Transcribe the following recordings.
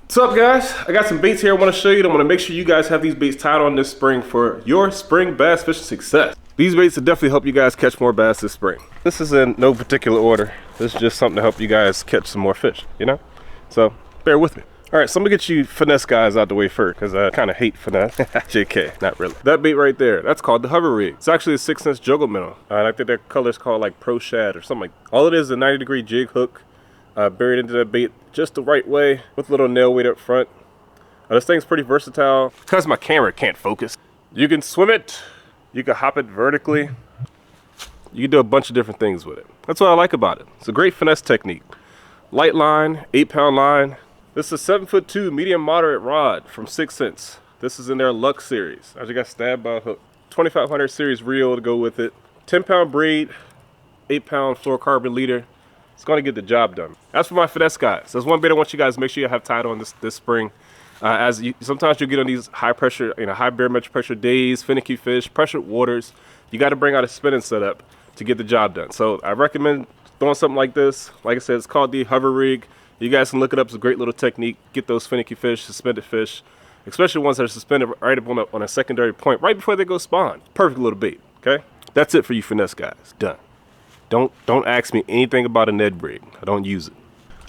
What's up, guys? I got some baits here I want to show you. I want to make sure you guys have these baits tied on this spring for your spring bass fishing success. These baits will definitely help you guys catch more bass this spring. This is in no particular order. This is just something to help you guys catch some more fish, you know? So bear with me. All right, so I'm gonna get you finesse guys out the way first because I kind of hate finesse. JK, not really. That bait right there, that's called the hover rig. It's actually a 6-inch juggle minnow. And I think their color is called like Pro Shad or something like that. All it is a 90-degree jig hook buried into that bait just the right way with a little nail weight up front. This thing's pretty versatile. Because my camera can't focus, you can swim it, you can hop it vertically, you can do a bunch of different things with it. That's what I like about it. It's a great finesse technique. Light line, 8-pound line. This is a 7'2" medium moderate rod from 6 cents. This is in their Luck series. I just got stabbed by a hook. 2500 series reel to go with it. 10-pound braid, 8-pound fluorocarbon leader. It's going to get the job done. As for my finesse guys, there's one bait I want you guys to make sure you have tied on this spring. Sometimes you get on these high pressure, high barometric pressure days, finicky fish, pressured waters. You got to bring out a spinning setup to get the job done. So I recommend throwing something like this. Like I said, it's called the hover rig. You guys can look it up. It's a great little technique. Get those finicky fish, suspended fish, especially ones that are suspended right up on a secondary point right before they go spawn. Perfect little bait. Okay, that's it for you finesse guys. Done. Don't ask me anything about a Ned rig. I don't use it.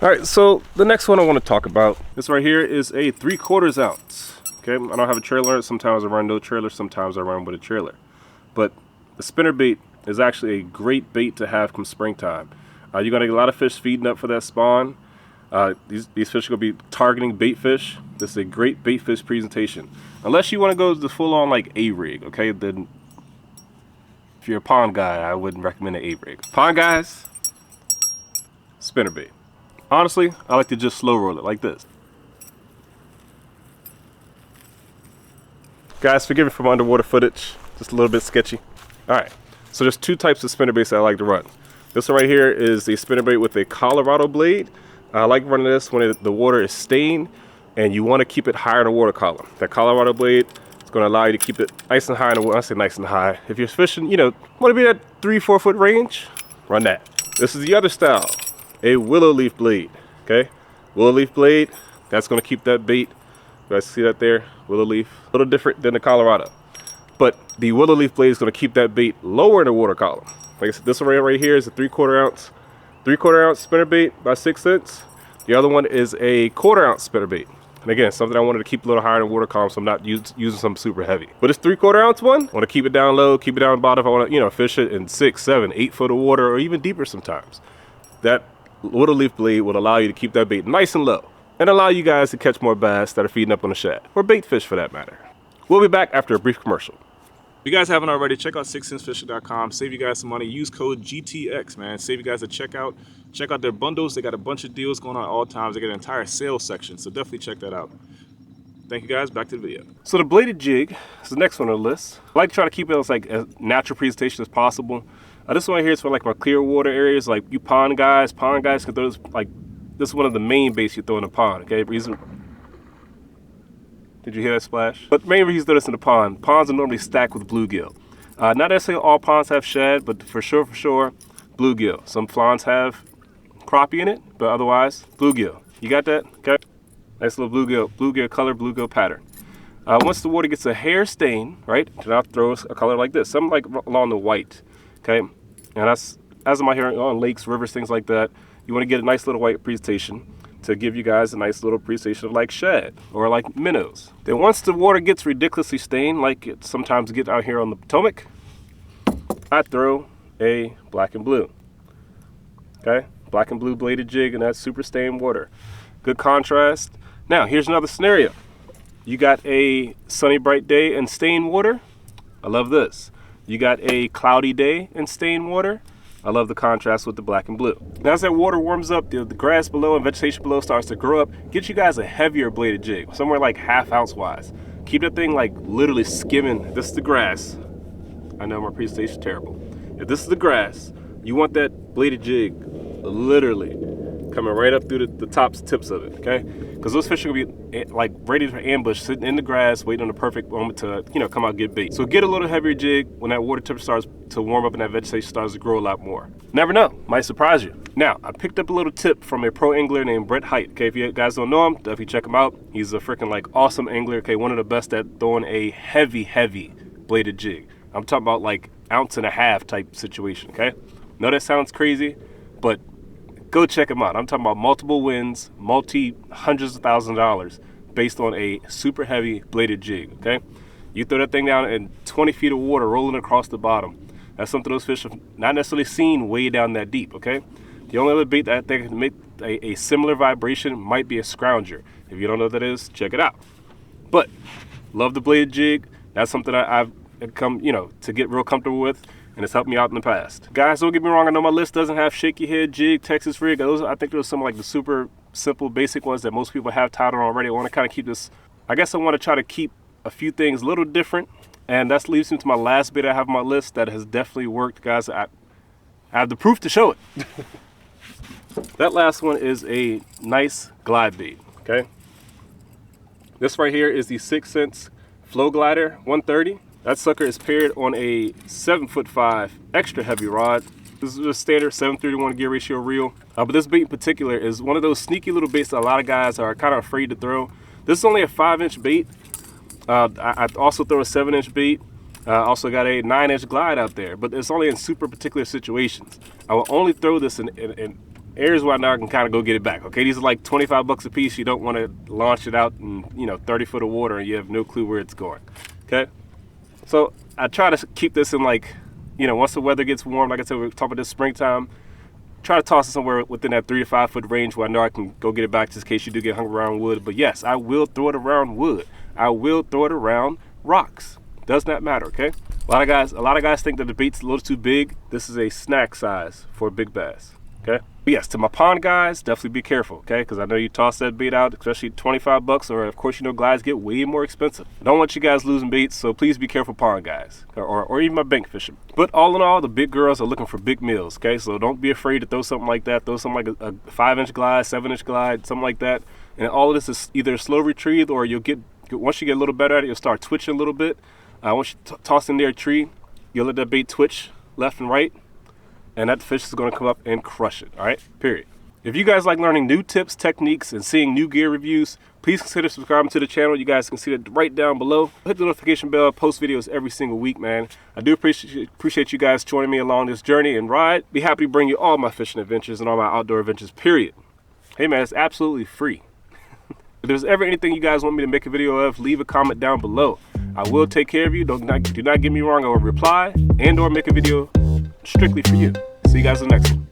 All right, so the next one I want to talk about, this right here is a 3/4 ounce. Okay, I don't have a trailer. Sometimes I run no trailer. Sometimes I run with a trailer. But the spinner bait is actually a great bait to have come springtime. You're gonna get a lot of fish feeding up for that spawn. These fish are gonna be targeting bait fish. This is a great bait fish presentation. Unless you want to go the full on like a rig, okay? Then if you're a pond guy, I wouldn't recommend an A-rig. Pond guys, spinner bait. Honestly, I like to just slow roll it like this. Guys, forgive me for my underwater footage. Just a little bit sketchy. All right, so there's two types of spinner baits that I like to run. This one right here is a spinner bait with a Colorado blade. I like running this when the water is stained and you want to keep it higher in the water column. That Colorado blade, going to allow you to keep it nice and high in the water. I say nice and high. If you're fishing, want to be at 3-4 foot range, run that. This is the other style, a willow leaf blade. Okay, willow leaf blade. That's going to keep that bait. You guys see that there? Willow leaf, a little different than the Colorado, but the willow leaf blade is going to keep that bait lower in the water column. Like I said, this one right here is a 3/4 ounce spinner bait by 6 cents. The other one is a 1/4 ounce spinner bait. And again, something I wanted to keep a little higher in the water column, so I'm not using something super heavy. But this 3/4 ounce one, I want to keep it down low, keep it down bottom if I want to, fish it in 6, 7, 8 foot of water, or even deeper sometimes. That willow leaf blade will allow you to keep that bait nice and low and allow you guys to catch more bass that are feeding up on the shad, or bait fish for that matter. We'll be back after a brief commercial. If you guys haven't already, check out 6centsfishing.com. Save you guys some money. Use code GTX, man. Save you guys a checkout. Check out their bundles. They got a bunch of deals going on at all times. They got an entire sales section, so definitely check that out. Thank you guys. Back to the video. So the bladed jig is the next one on the list. I like to try to keep it as like a natural presentation as possible. This one right here is for like my clear water areas, like you pond guys. Pond guys can throw this, like this is one of the main baits you throw in the pond. Okay, did you hear that splash? But the main reason you throw this in the pond, ponds are normally stacked with bluegill. Not necessarily all ponds have shad, but for sure, bluegill. Some ponds have crappie in it, but otherwise, bluegill. You got that? Okay. Nice little bluegill color, bluegill pattern. Once the water gets a hair stain, right, then I'll throw a color like this, something like along the white. Okay, and that's, as I'm out here on lakes, rivers, things like that, you want to get a nice little white presentation to give you guys a nice little presentation of like shad or like minnows. Then once the water gets ridiculously stained, like it sometimes gets out here on the Potomac, I throw a black and blue. Okay, black and blue bladed jig in that super stained water. Good contrast. Now here's another scenario. You got a sunny bright day and stained water. I love this. You got a cloudy day and stained water. I love the contrast with the black and blue. Now as that water warms up, the grass below and vegetation below starts to grow up, get you guys a heavier bladed jig, somewhere like 1/2 ounce wise. Keep that thing like literally skimming. This is the grass. I know my presentation's terrible. If this is the grass, you want that bladed jig literally coming right up through the tips of it, okay? Because those fish are gonna be like ready for ambush, sitting in the grass, waiting on the perfect moment to, you know, come out and get bait. So get a little heavier jig when that water temperature starts to warm up and that vegetation starts to grow a lot more. Never know, might surprise you. Now, I picked up a little tip from a pro angler named Brett Height. Okay, if you guys don't know him, definitely check him out. He's a freaking like awesome angler. Okay, one of the best at throwing a heavy bladed jig. I'm talking about like 1.5 ounce type situation. Okay, know that sounds crazy, but go check him out. I'm talking about multiple wins, hundreds of thousands of dollars based on a super heavy bladed jig. Okay, you throw that thing down in 20 feet of water rolling across the bottom. That's something those fish have not necessarily seen way down that deep. Okay. The only other bait that they can make a similar vibration might be a scrounger. If you don't know what that is, check it out. But love the bladed jig. That's something I've come, you know, to get real comfortable with, and it's helped me out in the past. Guys, don't get me wrong. I know my list doesn't have shaky head, jig, Texas rig. I think those are some like the super simple, basic ones that most people have tied on already. I want to kind of keep this. I guess I want to try to keep a few things a little different, and that leads me to my last bait I have on my list that has definitely worked, guys. I have the proof to show it. That last one is a nice glide bait, okay? This right here is the 6 Sense Flow Glider 130. That sucker is paired on a 7'5" extra heavy rod. This is a standard 7:31 gear ratio reel. But this bait in particular is one of those sneaky little baits that a lot of guys are kind of afraid to throw. This is only a 5-inch bait. I also throw a 7-inch bait. Also got a 9-inch glide out there, but it's only in super particular situations. I will only throw this in areas where I can kind of go get it back. Okay, these are like 25 bucks a piece. You don't want to launch it out in, you know, 30 foot of water and you have no clue where it's going. Okay, so I try to keep this in, like, you know, once the weather gets warm, like I said, we're talking about this springtime, try to toss it somewhere within that 3 to 5 foot range where I know I can go get it back just in case you do get hung around wood. But yes, I will throw it around wood. I will throw it around rocks. Does not matter. Okay, a lot of guys think that the bait's a little too big. This is a snack size for a big bass. Okay, but yes, to my pond guys, definitely be careful, okay? Because I know you toss that bait out, especially 25 bucks, or of course, you know, glides get way more expensive. I don't want you guys losing baits, so please be careful, pond guys, or even my bank fishing. But all in all, the big girls are looking for big meals, okay? So don't be afraid to throw something like that. Throw something like a 5-inch glide, 7-inch glide, something like that. And all of this is either slow retrieve, or you'll get, once you get a little better at it, you'll start twitching a little bit. Once you toss in there a tree, you'll let that bait twitch left and right, and that fish is going to come up and crush it. All right, period. If you guys like learning new tips, techniques, and seeing new gear reviews, please consider subscribing to the channel. You guys can see that right down below. Hit the notification bell. I post videos every single week, man. I do appreciate you guys joining me along this journey and ride. Be happy to bring you all my fishing adventures and all my outdoor adventures, period. Hey man, it's absolutely free. If there's ever anything you guys want me to make a video of, leave a comment down below. I will take care of you. Do not get me wrong. I will reply and or make a video strictly for you. See you guys in the next one.